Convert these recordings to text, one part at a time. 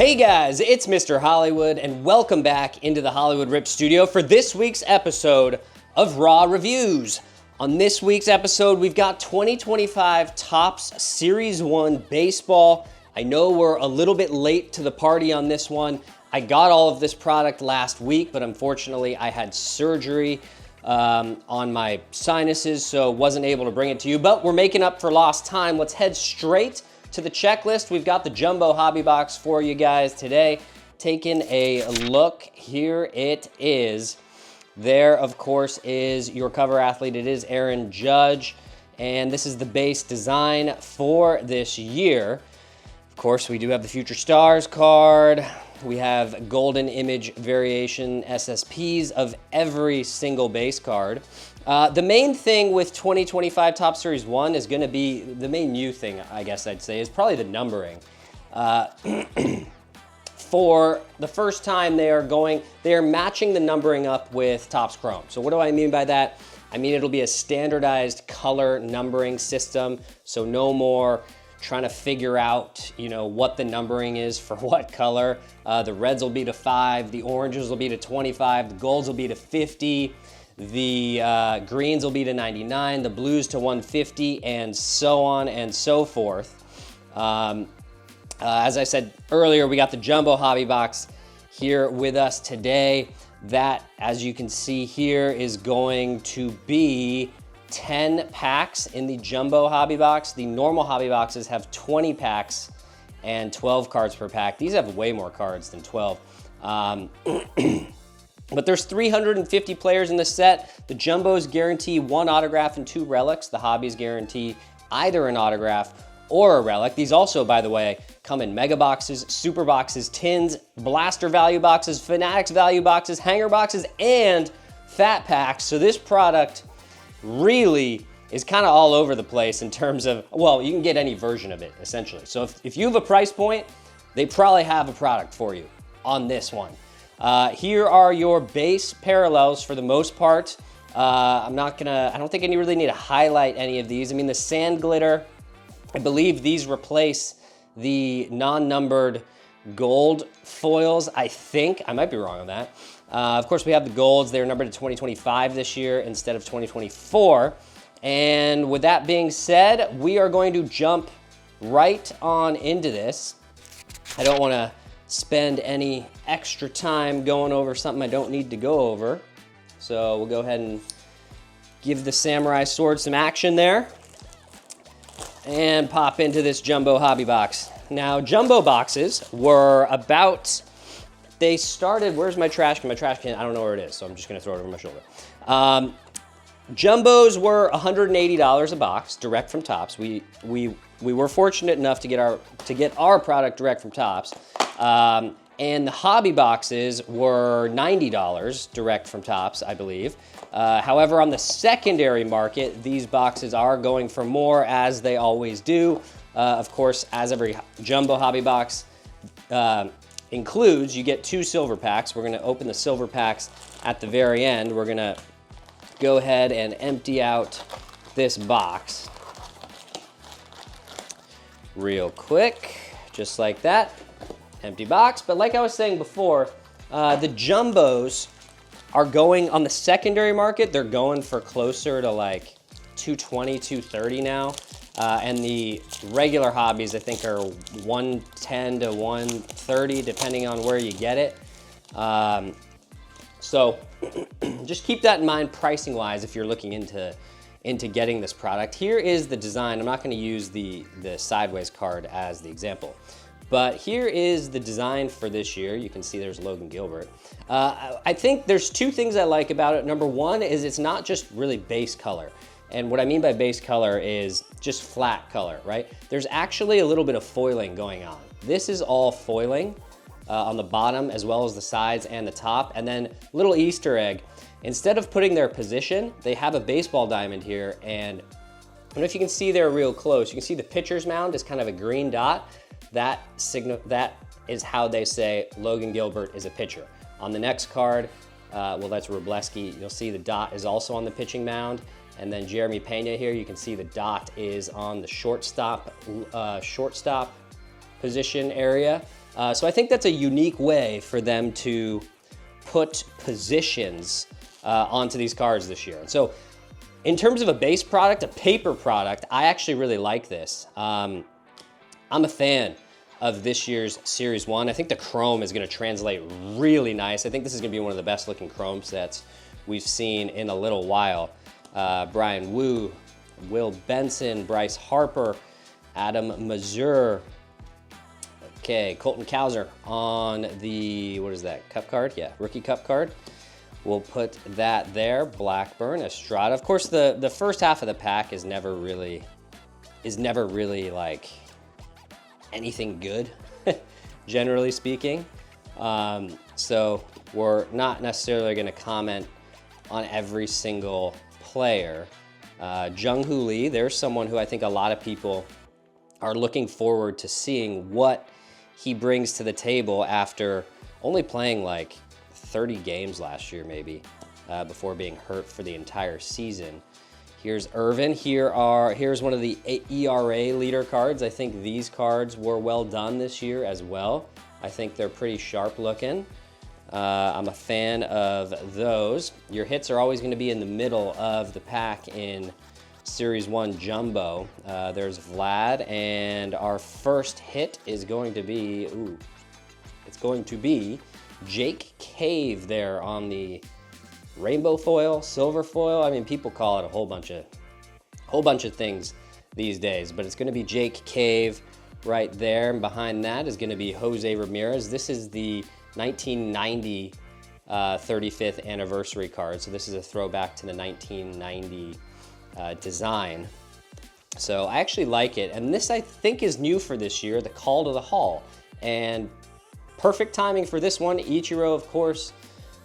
Hey guys, it's Mr. Hollywood, and welcome back into the Hollywood Rip Studio for this week's episode of Raw Reviews. On this week's episode, we've got 2025 Topps Series 1 Baseball. I know we're a little bit late to the party on this one. I got all of this product last week, but unfortunately I had surgery on my sinuses, so wasn't able to bring it to you, but we're making up for lost time. Let's head straight to the checklist. We've got the Jumbo Hobby Box for you guys today. Taking a look, here it is. There, of course, is your cover athlete. It is Aaron Judge, and this is the base design for this year. Of course, we do have the Future Stars card. We have golden image variation SSPs of every single base card. The main thing with 2025 Topps Series 1 is going to be, the main new thing, I guess I'd say, is probably the numbering. For the first time, they are matching the numbering up with Topps Chrome. So what do I mean by that? I mean, it'll be a standardized color numbering system, so no more trying to figure out, what the numbering is for what color. The reds will be to 5, the oranges will be to 25, the golds will be to 50, the greens will be to 99, the blues to 150, and so on and so forth. As I said earlier, we got the Jumbo Hobby Box here with us today. That, as you can see here, is going to be 10 packs in the Jumbo Hobby Box. The normal Hobby Boxes have 20 packs and 12 cards per pack. These have way more cards than 12. But there's 350 players in the set. The Jumbos guarantee 1 autograph and 2 relics. The Hobbies guarantee either an autograph or a relic. These also, by the way, come in mega boxes, super boxes, tins, blaster value boxes, Fanatics value boxes, hanger boxes, and fat packs. So this product really is kind of all over the place in terms of, well, you can get any version of it, essentially. So if you have a price point, they probably have a product for you on this one. Here are your base parallels for the most part. I don't think I really need to highlight any of these. I mean, the sand glitter, I believe these replace the non-numbered gold foils, I think. I might be wrong on that. Of course, we have the golds. They're numbered to 2025 this year instead of 2024. And with that being said, we are going to jump right on into this. I don't want to spend any extra time going over something I don't need to go over. So we'll go ahead and give the Samurai Sword some action there and pop into this Jumbo Hobby Box. Now, Jumbo boxes were about, they started, where's my trash can? My trash can, I don't know where it is, so I'm just gonna throw it over my shoulder. Jumbos were $180 a box, direct from Topps. We were fortunate enough to get our product direct from Topps. And the hobby boxes were $90 direct from Topps, I believe. However, on the secondary market, these boxes are going for more, as they always do. Of course, as every Jumbo Hobby Box includes, you get 2 silver packs. We're gonna open the silver packs at the very end. We're gonna go ahead and empty out this box real quick, just like that. Empty box. But like I was saying before, the Jumbos are going on the secondary market. They're going for closer to like $220, $230 now. And the regular hobbies, I think, are $110 to $130, depending on where you get it. So just keep that in mind pricing wise if you're looking into getting this product. Here is the design. I'm not going to use the sideways card as the example, but here is the design for this year. You can see there's Logan Gilbert. I think there's 2 things I like about it. Number one is it's not just really base color. And what I mean by base color is just flat color, right? There's actually a little bit of foiling going on. This is all foiling on the bottom as well as the sides and the top. And then little Easter egg, instead of putting their position, they have a baseball diamond here. And I don't know if you can see there real close. You can see the pitcher's mound is kind of a green dot. That is how they say Logan Gilbert is a pitcher. On the next card, well, that's Wrobleski. You'll see the dot is also on the pitching mound. And then Jeremy Pena here, you can see the dot is on the shortstop position area. So I think that's a unique way for them to put positions onto these cards this year. And so in terms of a base product, a paper product, I actually really like this. I'm a fan of this year's Series 1. I think the chrome is gonna translate really nice. I think this is gonna be one of the best looking chrome sets we've seen in a little while. Brian Wu, Will Benson, Bryce Harper, Adam Mazur. Okay, Colton Cowser on the, what is that, cup card? Yeah, rookie cup card. We'll put that there. Blackburn, Estrada. Of course, the first half of the pack is never really like anything good, generally speaking. So we're not necessarily going to comment on every single player. Jung-Hoo Lee, there's someone who I think a lot of people are looking forward to seeing what he brings to the table after only playing like 30 games last year, maybe, before being hurt for the entire season. Here's Irvin. Here's one of the ERA leader cards. I think these cards were well done this year as well. I think they're pretty sharp looking. I'm a fan of those. Your hits are always going to be in the middle of the pack in Series 1 Jumbo. There's Vlad, and our first hit is going to be, it's going to be Jake Cave there on the rainbow foil, silver foil. I mean, people call it a whole bunch of things these days, but it's going to be Jake Cave right there, and behind that is going to be Jose Ramirez. This is the 1990 35th anniversary card, so this is a throwback to the 1990 design. So I actually like it, and this I think is new for this year, the Call to the Hall, and perfect timing for this one. Ichiro, of course,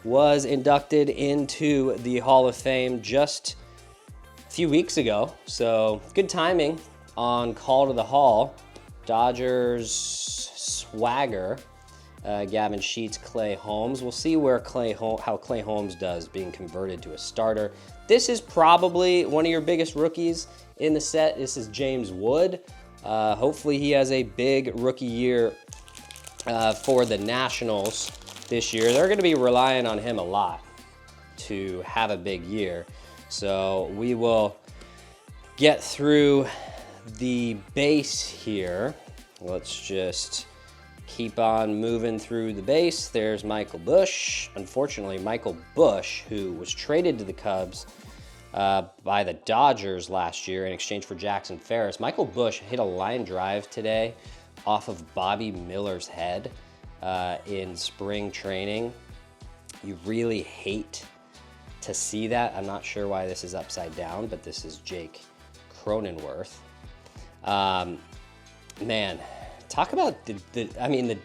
was inducted into the Hall of Fame just a few weeks ago, so good timing on Call to the Hall. Dodgers swagger, Gavin Sheets, Clay Holmes. We'll see where how Clay Holmes does being converted to a starter. This is probably one of your biggest rookies in the set. This is James Wood. Hopefully he has a big rookie year for the Nationals this year. They're going to be relying on him a lot to have a big year. So we will get through the base here. Let's just keep on moving through the base. There's Michael Busch. Unfortunately, Michael Busch, who was traded to the Cubs by the Dodgers last year in exchange for Jackson Ferris. Michael Busch hit a line drive today off of Bobby Miller's head in spring training. You really hate to see that. I'm not sure why this is upside down, but this is Jake Cronenworth. Man, talk about the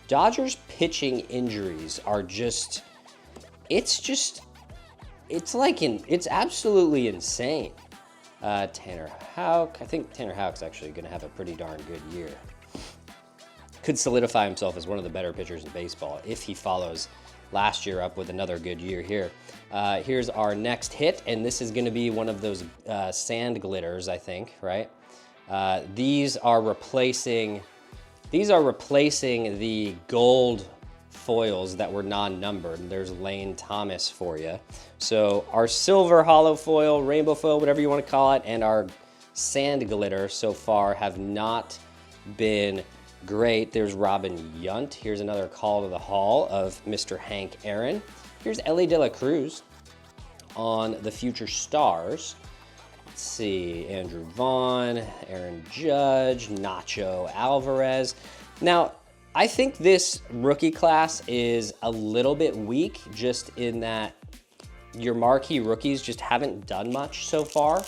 Dodgers pitching injuries are just, it's absolutely insane. Tanner Houck, I think Tanner Houck's actually gonna have a pretty darn good year. Could solidify himself as one of the better pitchers in baseball if he follows last year up with another good year here. Here's our next hit, and this is gonna be one of those sand glitters, I think, right? These are replacing the gold foils that were non-numbered. There's Lane Thomas for you. So our silver hollow foil, rainbow foil, whatever you want to call it, and our sand glitter so far have not been great. There's Robin Yount. Here's another Call to the Hall of Mr. Hank Aaron. Here's Ellie De La Cruz on the Future Stars. Let's see, Andrew Vaughn, Aaron Judge, Nacho Alvarez. Now, I think this rookie class is a little bit weak, just in that your marquee rookies just haven't done much so far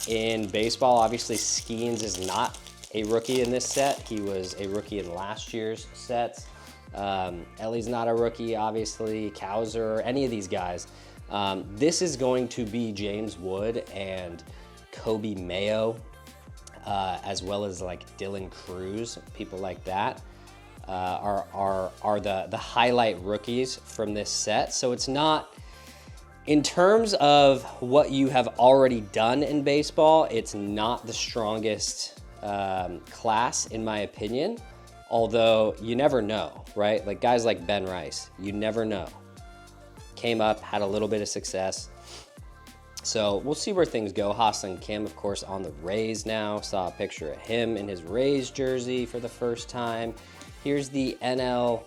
in baseball. Obviously, Skeens is not a rookie in this set. He was a rookie in last year's sets. Ellie's not a rookie, obviously. Cowser, any of these guys. This is going to be James Wood and Kobe Mayo, as well as like Dylan Cruz, people like that. Are the highlight rookies from this set. So it's not, in terms of what you have already done in baseball, it's not the strongest class, in my opinion. Although you never know, right? Like guys like Ben Rice, you never know. Came up, had a little bit of success. So we'll see where things go. Ha-Seong Kim, of course, on the Rays now. Saw a picture of him in his Rays jersey for the first time. Here's the NL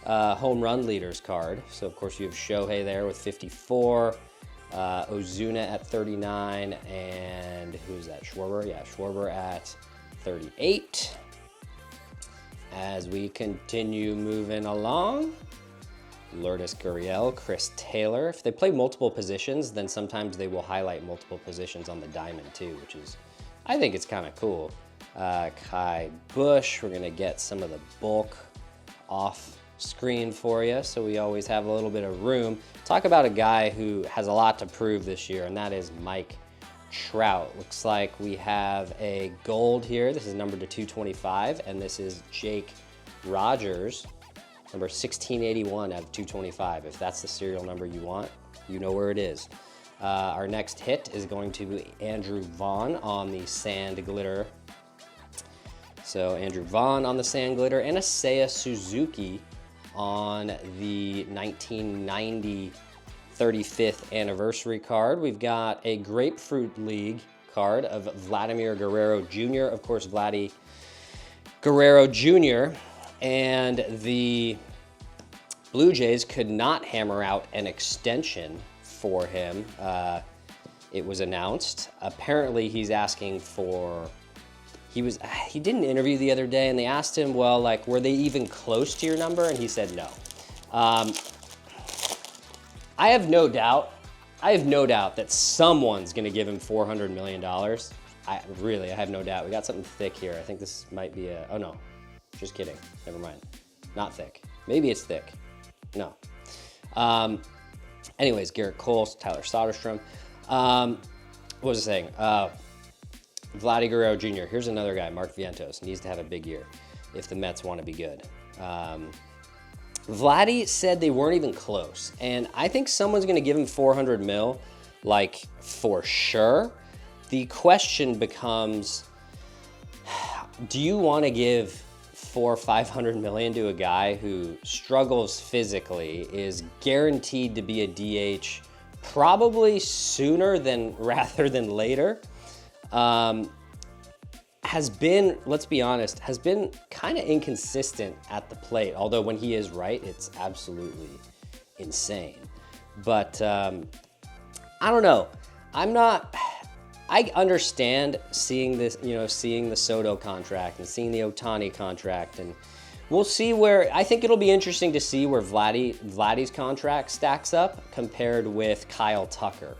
home run leaders card. So, of course, you have Shohei there with 54, Ozuna at 39, and who's that, Schwarber? Yeah, Schwarber at 38. As we continue moving along, Lourdes Gurriel, Chris Taylor. If they play multiple positions, then sometimes they will highlight multiple positions on the diamond too, which is, I think it's kind of cool. Kai Bush, we're gonna get some of the bulk off screen for you, so we always have a little bit of room. Talk about a guy who has a lot to prove this year, and that is Mike Trout. Looks like we have a gold here. This is numbered to 225, and this is Jake Rogers, number 1681 out of 225. If that's the serial number you want, you know where it is. Our next hit is going to be Andrew Vaughn on the Sand Glitter. So Andrew Vaughn on the Sand Glitter, and a Seiya Suzuki on the 1990 35th anniversary card. We've got a Grapefruit League card of Vladimir Guerrero Jr. Of course, Vladdy Guerrero Jr. And the Blue Jays could not hammer out an extension for him. It was announced. Apparently, he's asking for. He did an interview the other day, and they asked him, well, like, were they even close to your number? And he said no. I have no doubt that someone's going to give him $400 million. I have no doubt. We got something thick here. I think this might be a. Oh no, just kidding. Never mind. Not thick. Maybe it's thick. No. Anyways, Garrett Cole, Tyler Soderstrom. What was I saying? Vladdy Guerrero Jr. Here's another guy, Mark Vientos. Needs to have a big year if the Mets want to be good. Vladdy said they weren't even close, and I think someone's going to give him 400 mil, like, for sure. The question becomes, do you want to give $400 or $500 million to a guy who struggles physically, is guaranteed to be a DH probably sooner rather than later? Has been, let's be honest, has been kind of inconsistent at the plate. Although when he is right, it's absolutely insane. But I don't know. I understand seeing this, seeing the Soto contract and seeing the Ohtani contract, and we'll see where. I think it'll be interesting to see where Vladdy's contract stacks up compared with Kyle Tucker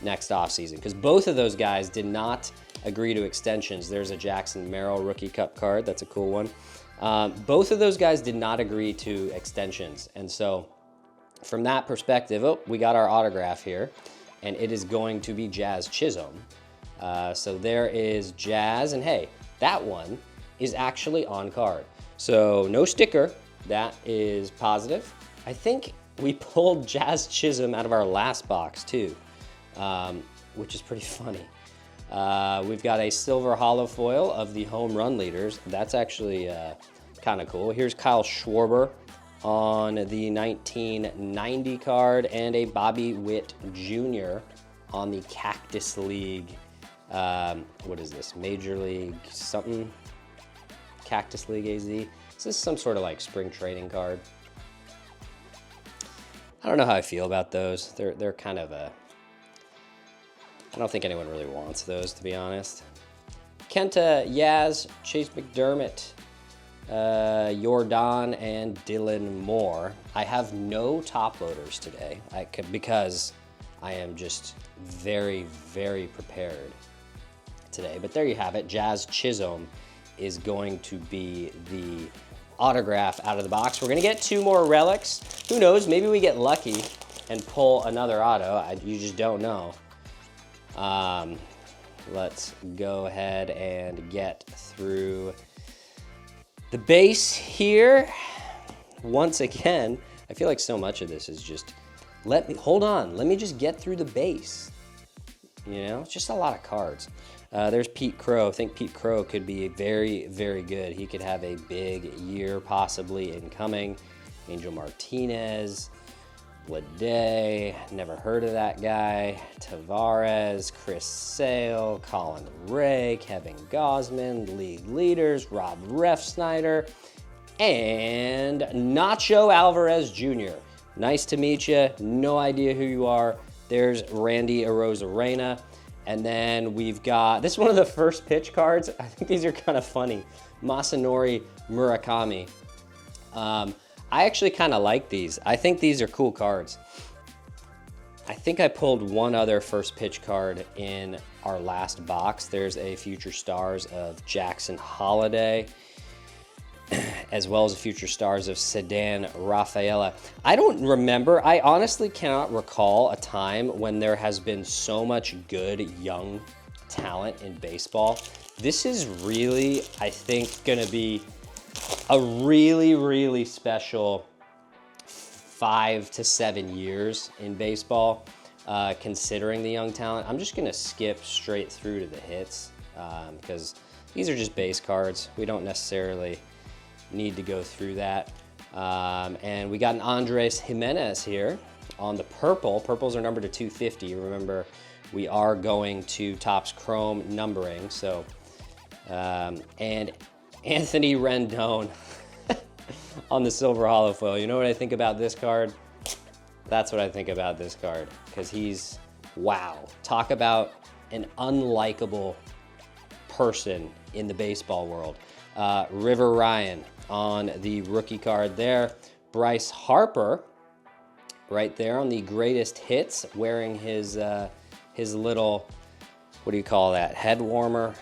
next offseason, because both of those guys did not agree to extensions. There's a Jackson Merrill Rookie Cup card. That's a cool one. Both of those guys did not agree to extensions. And so from that perspective, we got our autograph here, and it is going to be Jazz Chisholm. So there is Jazz, and hey, that one is actually on card. So no sticker. That is positive. I think we pulled Jazz Chisholm out of our last box too, which is pretty funny. We've got a silver hollow foil of the home run leaders. That's actually kind of cool. Here's Kyle Schwarber on the 1990 card, and a Bobby Witt Jr. on the Cactus League. What is this? Major League something? Cactus League AZ. Is this some sort of like spring training card? I don't know how I feel about those. They're kind of a. I don't think anyone really wants those, to be honest. Kenta Yaz, Chase McDermott, Jordan, and Dylan Moore. I have no top loaders today because I am just very, very prepared today. But there you have it. Jazz Chisholm is going to be the autograph out of the box. We're going to get 2 more relics. Who knows? Maybe we get lucky and pull another auto. You just don't know. Let's go ahead and get through the base here. Once again, I feel like so much of this is just, hold on, let me just get through the base. It's just a lot of cards. There's Pete Crow. I think Pete Crow could be very, very good. He could have a big year possibly incoming. Angel Martinez, Bleday, never heard of that guy. Tavares, Chris Sale, Colin Ray, Kevin Gausman, league leaders, Rob Refsnyder, and Nacho Alvarez Jr. Nice to meet you. No idea who you are. There's Randy Arozarena. And then we've got, this is one of the first pitch cards. I think these are kind of funny. Masanori Murakami. I actually kind of like these. I think these are cool cards. I think I pulled one other first pitch card in our last box. There's a Future Stars of Jackson Holiday, as well as a Future Stars of Ceddanne Rafaela. I don't remember, I honestly cannot recall a time when there has been so much good young talent in baseball. This is really, I think, gonna be a really, really special 5 to 7 years in baseball, considering the young talent. I'm just gonna skip straight through to the hits because these are just base cards. We don't necessarily need to go through that. And we got an Andres Jimenez here on the purple. Purples are numbered to 250. Remember, we are going to Topps Chrome numbering. So, and Anthony Rendon on the silver hollow foil. You know what I think about this card? That's what I think about this card, because he's, wow. Talk about an unlikable person in the baseball world. River Ryan on the rookie card there. Bryce Harper right there on the greatest hits, wearing his little, what do you call that, head warmer,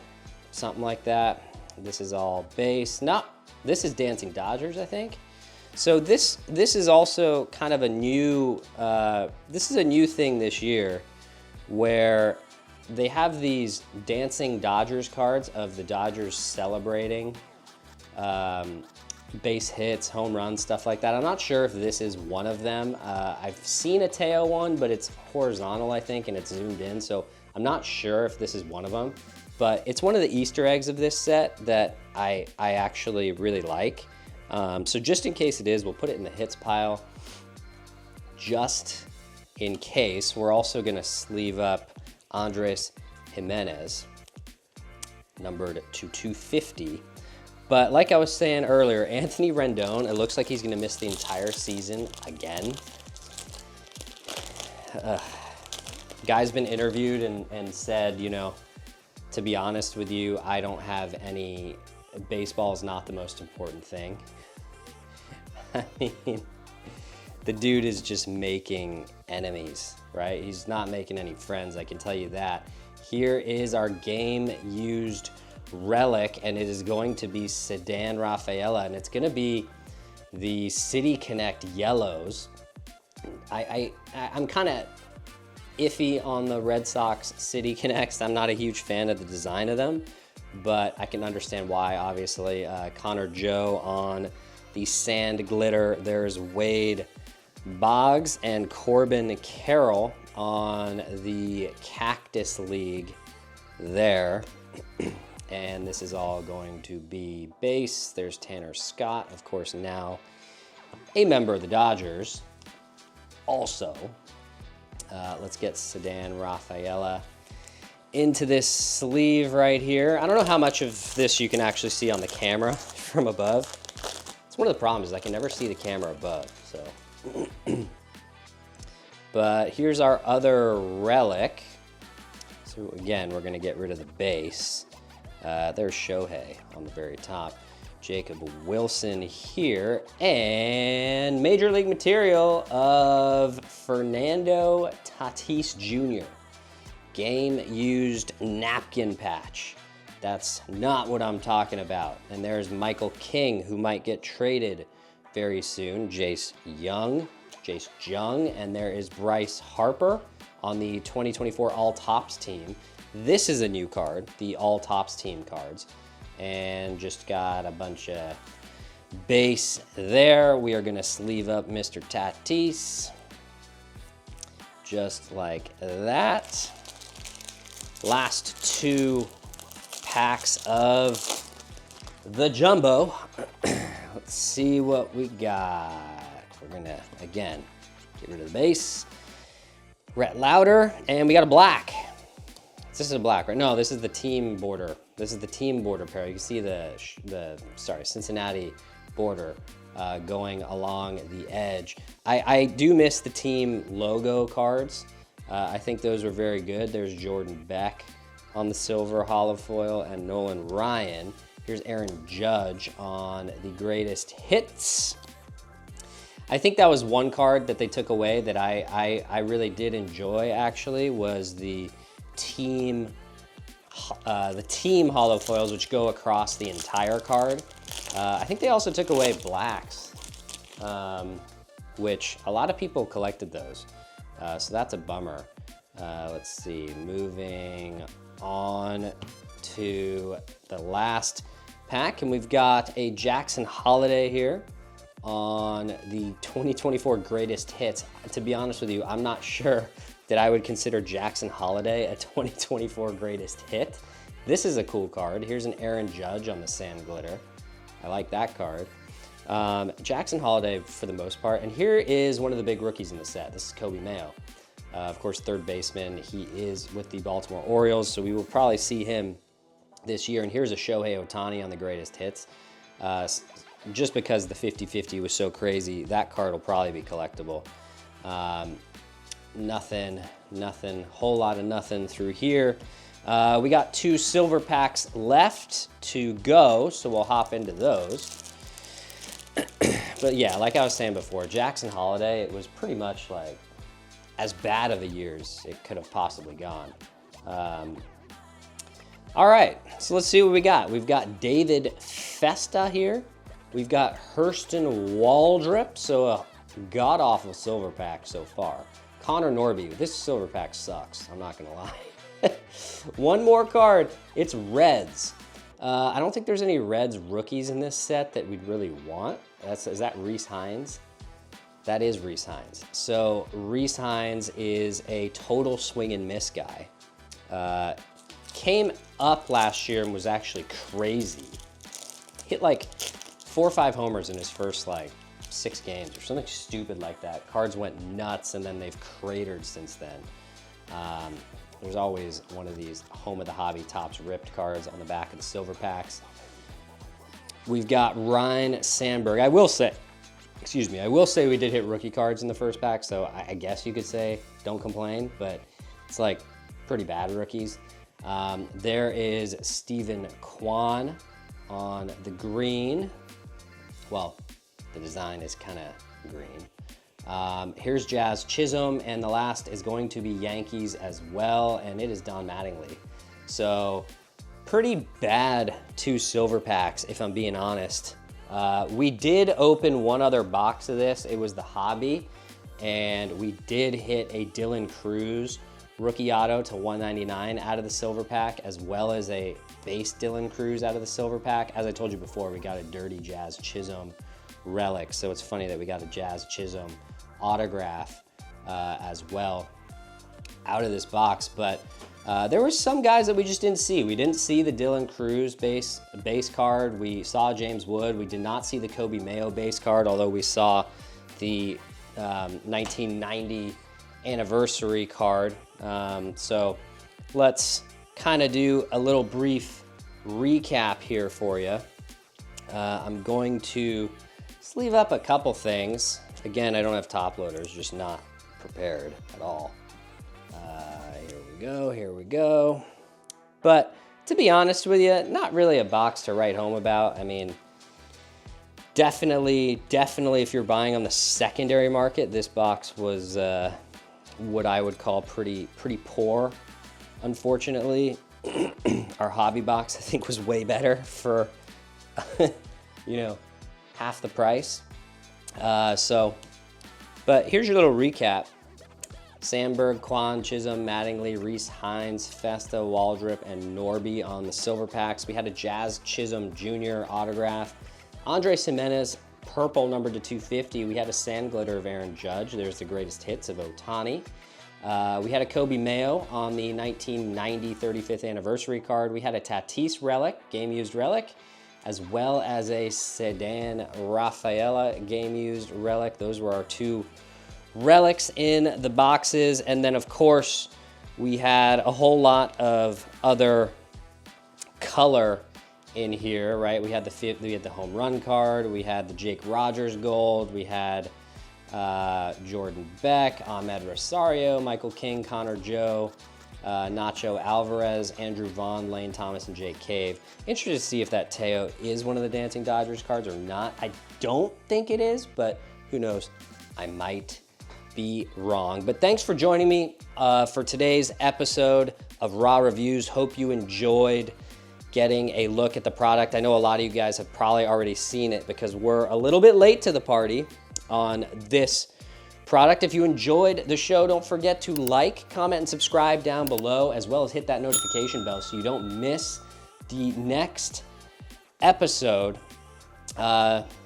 something like that. This is all base. No, this is Dancing Dodgers, I think. So this is also kind of a new, this is a new thing this year, where they have these Dancing Dodgers cards of the Dodgers celebrating base hits, home runs, stuff like that. I'm not sure if this is one of them. I've seen a Teo one, but it's horizontal, I think, and it's zoomed in, so I'm not sure if this is one of them. But it's one of the Easter eggs of this set that I actually really like. So just in case it is, we'll put it in the hits pile. Just in case, we're also gonna sleeve up Andres Jimenez, numbered to 250. But like I was saying earlier, Anthony Rendon, it looks like he's gonna miss the entire season again. Guy's been interviewed and said, you know, to be honest with you, I don't have any, baseball is not the most important thing. I mean, the dude is just making enemies, right? He's not making any friends, I can tell you that. Here is our game-used relic, and it is going to be Ceddanne Rafaela, and it's gonna be the City Connect yellows. I'm kind of iffy on the Red Sox City Connects. I'm not a huge fan of the design of them, but I can understand why, obviously. Connor Joe on the sand glitter. There's Wade Boggs and Corbin Carroll on the Cactus League there. And this is all going to be base. There's Tanner Scott, of course, now a member of the Dodgers. Also, let's get Ceddanne Rafaela into this sleeve right here. I don't know how much of this you can actually see on the camera from above. It's one of the problems, is I can never see the camera above, so. But here's our other relic. So again, we're gonna get rid of the base. There's Shohei on the very top. Jacob Wilson here, and Major League material of Fernando Tatis Jr. Game-used napkin patch. That's not what I'm talking about. And there's Michael King, who might get traded very soon. Jace Jung, and there is Bryce Harper on the 2024 All Topps team. This is a new card, the All Topps team cards. And just got a bunch of base there. We are gonna sleeve up Mr. Tatis, just like that. Last two packs of the Jumbo. Let's see what we got. We're gonna, again, get rid of the base. Rhett Lauder, and we got a black. This is a black, right? No, this is the team border. This is the team border pair. You can see the Cincinnati border going along the edge. I do miss the team logo cards. I think those were very good. There's Jordan Beck on the silver holofoil and Nolan Ryan. Here's Aaron Judge on the greatest hits. I think that was one card that they took away that I really did enjoy, actually, was the team holofoils, which go across the entire card. I think they also took away blacks, which a lot of people collected those. So that's a bummer. Let's see, moving on to the last pack, and we've got a Jackson Holiday here on the 2024 greatest hits. To be honest with you, I'm not sure that I would consider Jackson Holiday a 2024 greatest hit. This is a cool card. Here's an Aaron Judge on the sand glitter. I like that card. Jackson Holiday for the most part. And here is one of the big rookies in the set. This is Coby Mayo. Of course, third baseman. He is with the Baltimore Orioles, so we will probably see him this year. And here's a Shohei Ohtani on the greatest hits. Just because the 50-50 was so crazy, that card will probably be collectible. Nothing, whole lot of nothing through here. We got 2 silver packs left to go, so we'll hop into those. But yeah, like I was saying before, Jackson Holiday, it was pretty much like as bad of a year as it could have possibly gone. All right, so let's see what we got. We've got David Festa here. We've got Hurston Waldrep, so a god-awful silver pack so far. Connor Norby, this silver pack sucks, I'm not gonna lie. One more card, it's Reds. I don't think there's any Reds rookies in this set that we'd really want. Is that Rhys Hines? That is Rhys Hines. So Rhys Hines is a total swing and miss guy. Came up last year and was actually crazy. Hit like 4 or 5 homers in his first like 6 games or something stupid like that. Cards went nuts and then they've cratered since then. There's always one of these Home of the Hobby Topps ripped cards on the back of the silver packs. We've got Ryne Sandberg. I will say we did hit rookie cards in the first pack, so I guess you could say don't complain, but it's like pretty bad rookies. There is Steven Kwan on the green. Well, the design is kind of green. Here's Jazz Chisholm, and the last is going to be Yankees as well, and it is Don Mattingly. So pretty bad 2 silver packs, if I'm being honest. We did open one other box of this. It was the Hobby, and we did hit a Dylan Cruz rookie auto to 199 out of the silver pack, as well as a base Dylan Cruz out of the silver pack. As I told you before, we got a dirty Jazz Chisholm relic, so it's funny that we got a Jazz Chisholm autograph as well out of this box. But there were some guys that we just didn't see. We didn't see the Dylan Cruz base card. We saw James Wood. We did not see the Coby Mayo base card, although we saw the 1990 anniversary card. So let's kind of do a little brief recap here for you. I'm going to sleeve up a couple things. Again, I don't have top loaders, just not prepared at all. Here we go. But to be honest with you, not really a box to write home about. I mean, definitely if you're buying on the secondary market, this box was what I would call pretty poor, unfortunately. Our hobby box, I think, was way better for, half the price. But here's your little recap. Sandberg, Kwan, Chisholm, Mattingly, Rhys Hines, Festa, Waldrep, and Norby on the silver packs. We had a Jazz Chisholm Jr. autograph. Andres Gimenez, purple, numbered to 250. We had a sand glitter of Aaron Judge. There's the greatest hits of Ohtani. We had a Kobe Mayo on the 1990 35th anniversary card. We had a Tatis relic, game-used relic, as well as a Sedan Rafaela game-used relic. Those were our two relics in the boxes. And then, of course, we had a whole lot of other color in here, right? We had the home run card. We had the Jake Rogers gold. We had Jordan Beck, Ahmed Rosario, Michael King, Connor Joe, Nacho Alvarez, Andrew Vaughn, Lane Thomas, and Jake Cave. Interested to see if that Teo is one of the Dancing Dodgers cards or not. I don't think it is, but who knows? I might be wrong. But thanks for joining me for today's episode of Raw Reviews. Hope you enjoyed getting a look at the product. I know a lot of you guys have probably already seen it because we're a little bit late to the party on this product. If you enjoyed the show, don't forget to like, comment, and subscribe down below, as well as hit that notification bell so you don't miss the next episode.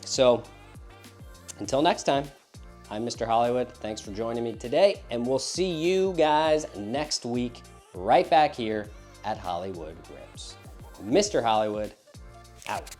So until next time, I'm Mr. Hollywood. Thanks for joining me today, and we'll see you guys next week right back here at Hollywood Grips. Mr. Hollywood, out.